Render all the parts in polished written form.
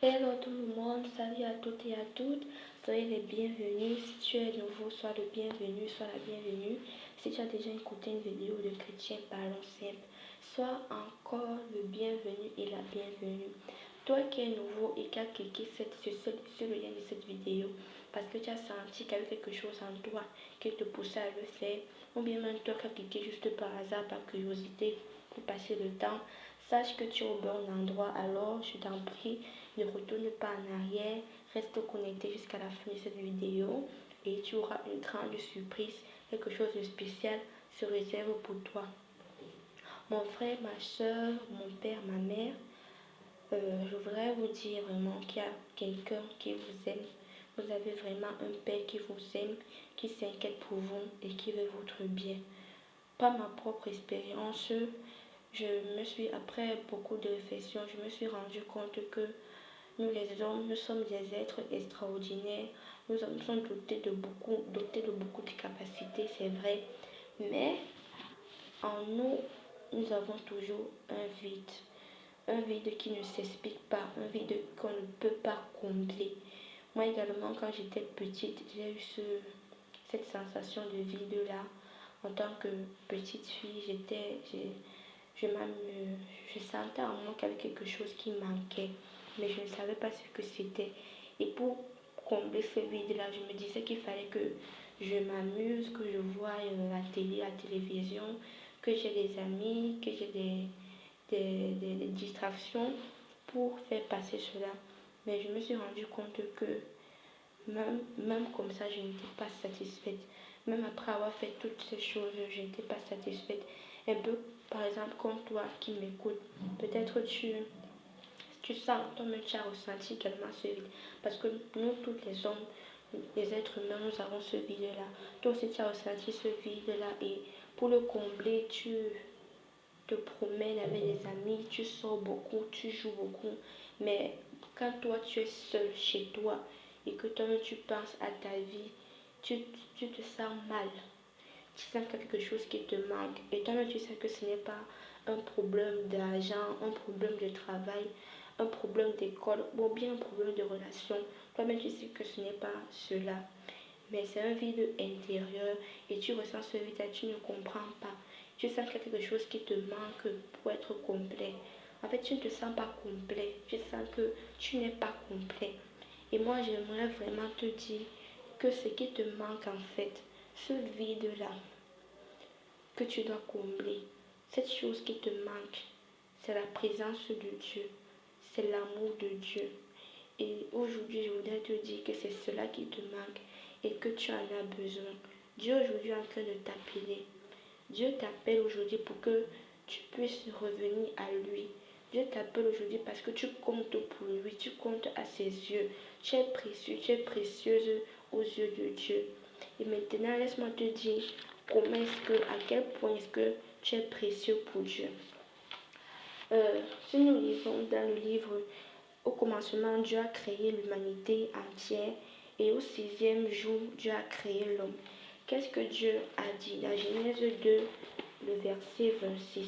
Hello tout le monde, salut à toutes et à toutes, soyez les bienvenus. Si tu es nouveau, sois le bienvenu, sois la bienvenue. Si tu as déjà écouté une vidéo de chrétien parlons simple, sois encore le bienvenu et la bienvenue. Toi qui es nouveau et qui as cliqué sur le lien de cette vidéo parce que tu as senti qu'il y avait quelque chose en toi qui te poussait à le faire, ou bien même toi qui as cliqué juste par hasard, par curiosité, pour passer le temps, sache que tu es au bon endroit. Alors je t'en prie, ne retourne pas en arrière, reste connecté jusqu'à la fin de cette vidéo et tu auras une grande surprise, quelque chose de spécial se réserve pour toi. Mon frère, ma soeur, mon père, ma mère, je voudrais vous dire vraiment qu'il y a quelqu'un qui vous aime. Vous avez vraiment un père qui vous aime, qui s'inquiète pour vous et qui veut votre bien. Par ma propre expérience, après beaucoup de réflexions, je me suis rendu compte que nous les hommes, nous sommes des êtres extraordinaires. Nous sommes dotés de beaucoup de capacités, c'est vrai. Mais en nous, nous avons toujours un vide. Un vide qui ne s'explique pas, un vide qu'on ne peut pas combler. Moi également, quand j'étais petite, j'ai eu cette sensation de vide-là. En tant que petite fille, je sentais en moi qu'il y avait quelque chose qui manquait, mais je ne savais pas ce que c'était. Et pour combler ce vide-là, je me disais qu'il fallait que je m'amuse, que je voie la télé, la télévision, que j'ai des amis, que j'ai des distractions pour faire passer cela. Mais je me suis rendu compte que même comme ça, je n'étais pas satisfaite. Même après avoir fait toutes ces choses, je n'étais pas satisfaite. Un peu, par exemple, comme toi qui m'écoutes, peut-être tu sens, toi-même tu as ressenti également ce vide. Parce que nous, tous les hommes, les êtres humains, nous avons ce vide-là. Toi aussi, tu as ressenti ce vide-là. Et pour le combler, tu te promènes avec des amis, tu sors beaucoup, tu joues beaucoup. Mais quand toi, tu es seul chez toi et que toi-même tu penses à ta vie, tu te sens mal. Tu sens qu'il y a quelque chose qui te manque. Et toi-même, tu sais que ce n'est pas un problème d'argent, un problème de travail, un problème d'école ou bien un problème de relation. Toi-même, tu sais que ce n'est pas cela. Mais c'est un vide intérieur et tu ressens ce vide et tu ne comprends pas. Tu sens qu'il y a quelque chose qui te manque pour être complet. En fait, tu ne te sens pas complet. Tu sens que tu n'es pas complet. Et moi, j'aimerais vraiment te dire que ce qui te manque en fait, ce vide-là que tu dois combler, cette chose qui te manque, c'est la présence de Dieu, c'est l'amour de Dieu. Et aujourd'hui, je voudrais te dire que c'est cela qui te manque et que tu en as besoin. Dieu aujourd'hui est en train de t'appeler. Dieu t'appelle aujourd'hui pour que tu puisses revenir à lui. Dieu t'appelle aujourd'hui parce que tu comptes pour lui, tu comptes à ses yeux. Tu es précieux, tu es précieuse aux yeux de Dieu. Et maintenant, laisse-moi te dire à quel point est-ce que tu es précieux pour Dieu. Si nous lisons dans le livre, au commencement, Dieu a créé l'humanité entière et au sixième jour, Dieu a créé l'homme. Qu'est-ce que Dieu a dit? La Genèse 2, le verset 26.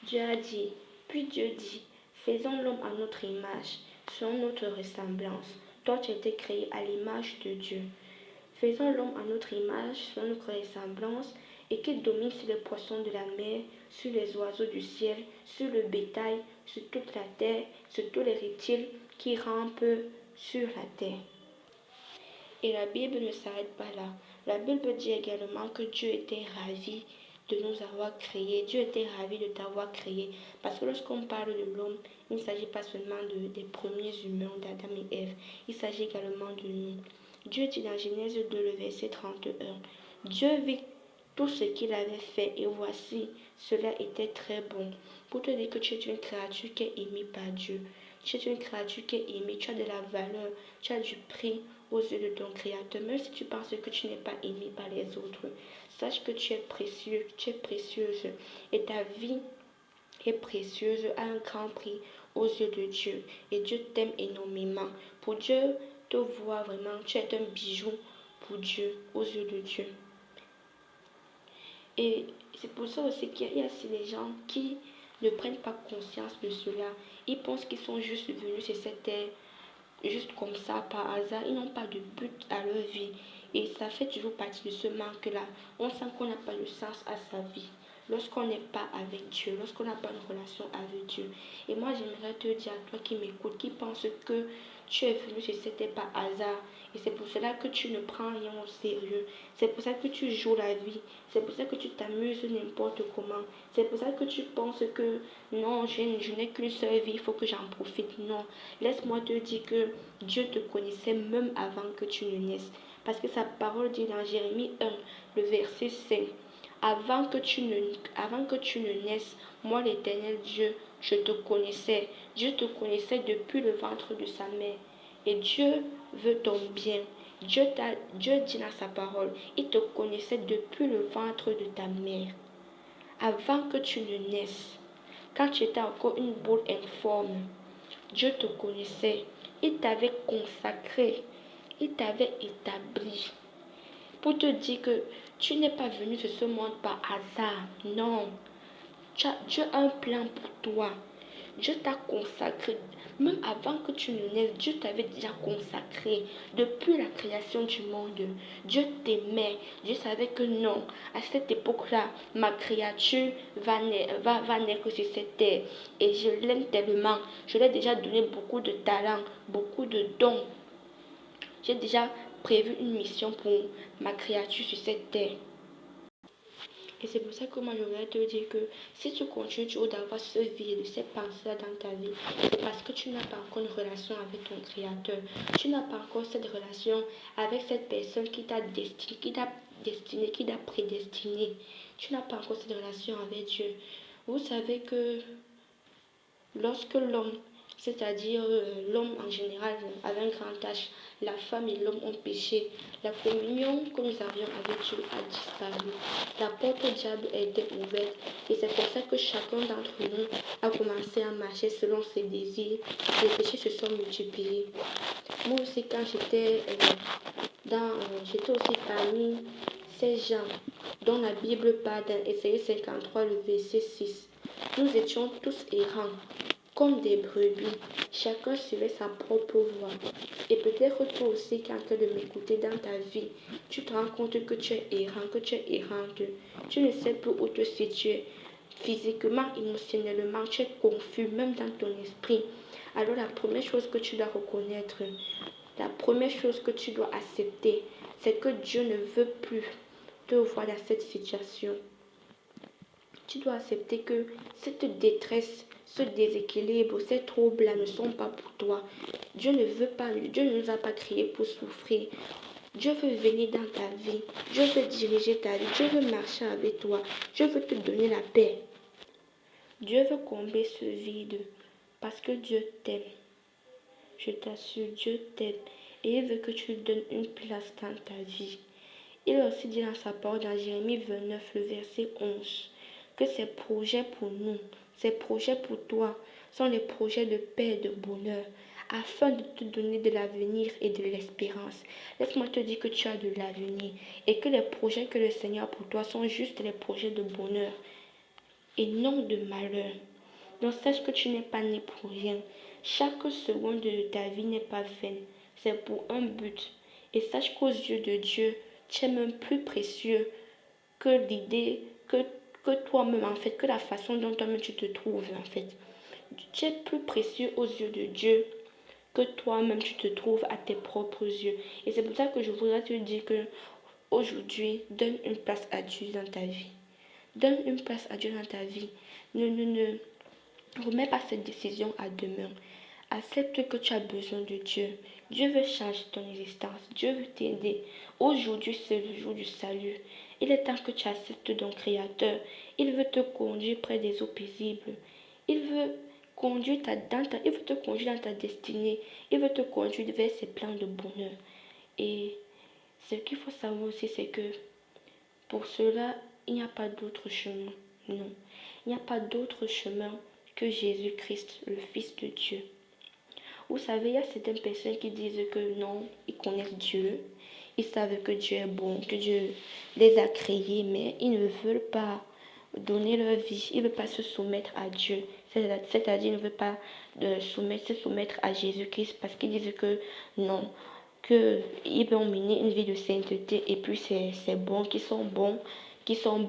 Dieu a dit, puis Dieu dit, faisons l'homme à notre image, selon notre ressemblance. Toi, tu as été créé à l'image de Dieu. Faisons l'homme à notre image, selon notre ressemblance, et qu'il domine sur les poissons de la mer, sur les oiseaux du ciel, sur le bétail, sur toute la terre, sur tous les reptiles qui rampent sur la terre. Et la Bible ne s'arrête pas là. La Bible dit également que Dieu était ravi de nous avoir créés. Dieu était ravi de t'avoir créé. Parce que lorsqu'on parle de l'homme, il ne s'agit pas seulement des premiers humains d'Adam et Ève. Il s'agit également de nous. Dieu dit dans Genèse 2, le verset 31, Dieu vit tout ce qu'il avait fait et voici, cela était très bon. Pour te dire que tu es une créature qui est aimée par Dieu. Tu es une créature qui est aimée, tu as de la valeur, tu as du prix aux yeux de ton Créateur. Même si tu penses que tu n'es pas aimé par les autres, sache que tu es précieux, tu es précieuse et ta vie est précieuse, a un grand prix aux yeux de Dieu. Et Dieu t'aime énormément. Pour Dieu te voir vraiment, tu es un bijou pour Dieu, aux yeux de Dieu. Et c'est pour ça aussi qu'il y a aussi des gens qui ne prennent pas conscience de cela. Ils pensent qu'ils sont juste venus sur cette terre juste comme ça, par hasard. Ils n'ont pas de but à leur vie. Et ça fait toujours partie de ce manque-là. On sent qu'on n'a pas de sens à sa vie. Lorsqu'on n'est pas avec Dieu, lorsqu'on n'a pas une relation avec Dieu. Et moi, j'aimerais te dire à toi qui m'écoutes, qui pense que tu es venu sur cette terre par hasard. Et c'est pour cela que tu ne prends rien au sérieux. C'est pour ça que tu joues la vie. C'est pour ça que tu t'amuses n'importe comment. C'est pour ça que tu penses que non, je n'ai qu'une seule vie, il faut que j'en profite. Non, laisse-moi te dire que Dieu te connaissait même avant que tu ne naisses. Parce que sa parole dit dans Jérémie 1, le verset 5. Avant que tu ne naisses, moi l'Éternel Dieu, je te connaissais. Dieu te connaissait depuis le ventre de sa mère. Et Dieu veut ton bien. Dieu dit dans sa parole, il te connaissait depuis le ventre de ta mère. Avant que tu ne naisses, quand tu étais encore une boule informe, Dieu te connaissait. Il t'avait consacré. Il t'avait établi. Pour te dire que tu n'es pas venu sur ce monde par hasard. Non. Dieu a un plan pour toi. Dieu t'a consacré. Même avant que tu ne naisses, Dieu t'avait déjà consacré. Depuis la création du monde, Dieu t'aimait. Dieu savait que non, à cette époque-là, ma créature va naître sur cette terre. Et je l'aime tellement. Je lui ai déjà donné beaucoup de talents, beaucoup de dons. J'ai déjà prévu une mission pour ma créature sur cette terre. Et c'est pour ça que moi je voudrais te dire que si tu continues toujours d'avoir ce vide, ces pensées dans ta vie, c'est parce que tu n'as pas encore une relation avec ton Créateur. Tu n'as pas encore cette relation avec cette personne qui t'a destiné, qui t'a prédestiné. Tu n'as pas encore cette relation avec Dieu. Vous savez que lorsque l'homme, c'est-à-dire l'homme en général, avait un grand H, la femme et l'homme ont péché. La communion que nous avions avec Dieu a disparu. La porte au diable a été ouverte. Et c'est pour ça que chacun d'entre nous a commencé à marcher selon ses désirs. Les péchés se sont multipliés. Moi aussi, quand j'étais aussi parmi ces gens dont la Bible parle dans Ésaïe 53, le verset 6. Nous étions tous errants, comme des brebis. Chacun suivait sa propre voie. Et peut-être toi aussi, quand tu es de m'écouter dans ta vie, tu te rends compte que tu es errant, que tu es errante. Tu ne sais plus où te situer. Physiquement, émotionnellement, tu es confus, même dans ton esprit. Alors la première chose que tu dois reconnaître, la première chose que tu dois accepter, c'est que Dieu ne veut plus te voir dans cette situation. Tu dois accepter que cette détresse, ce déséquilibre, ces troubles-là ne sont pas pour toi. Dieu ne veut pas, Dieu ne nous a pas créés pour souffrir. Dieu veut venir dans ta vie. Dieu veut diriger ta vie. Dieu veut marcher avec toi. Dieu veut te donner la paix. Dieu veut combler ce vide parce que Dieu t'aime. Je t'assure, Dieu t'aime et il veut que tu lui donnes une place dans ta vie. Il a aussi dit dans sa parole dans Jérémie 29, le verset 11, que ses projets pour nous, ses projets pour toi, sont des projets de paix et de bonheur, afin de te donner de l'avenir et de l'espérance. Laisse-moi te dire que tu as de l'avenir et que les projets que le Seigneur a pour toi sont juste les projets de bonheur et non de malheur. Donc sache que tu n'es pas né pour rien. Chaque seconde de ta vie n'est pas vaine. C'est pour un but. Et sache qu'aux yeux de Dieu, tu es même plus précieux que l'idée, que toi-même en fait, que la façon dont toi-même tu te trouves en fait. Tu es plus précieux aux yeux de Dieu que toi-même tu te trouves à tes propres yeux. Et c'est pour ça que je voudrais te dire que aujourd'hui, donne une place à Dieu dans ta vie. Donne une place à Dieu dans ta vie. Ne remets pas cette décision à demain. Accepte que tu as besoin de Dieu. Dieu veut changer ton existence. Dieu veut t'aider. Aujourd'hui, c'est le jour du salut. Il est temps que tu acceptes ton Créateur. Il veut te conduire près des eaux paisibles. Il veut il veut te conduire dans ta destinée. Il veut te conduire vers ses plans de bonheur. Et ce qu'il faut savoir aussi, c'est que pour cela, il n'y a pas d'autre chemin. Non, il n'y a pas d'autre chemin que Jésus-Christ, le Fils de Dieu. Vous savez, il y a certaines personnes qui disent que non, ils connaissent Dieu, ils savent que Dieu est bon, que Dieu les a créés, mais ils ne veulent pas donner leur vie. Ils ne veulent pas se soumettre à Dieu. C'est-à-dire, ils ne veulent pas se soumettre à Jésus-Christ parce qu'ils disent que non, qu'ils vont mener une vie de sainteté et puis c'est bon, qu'ils sont bons, qu'ils sont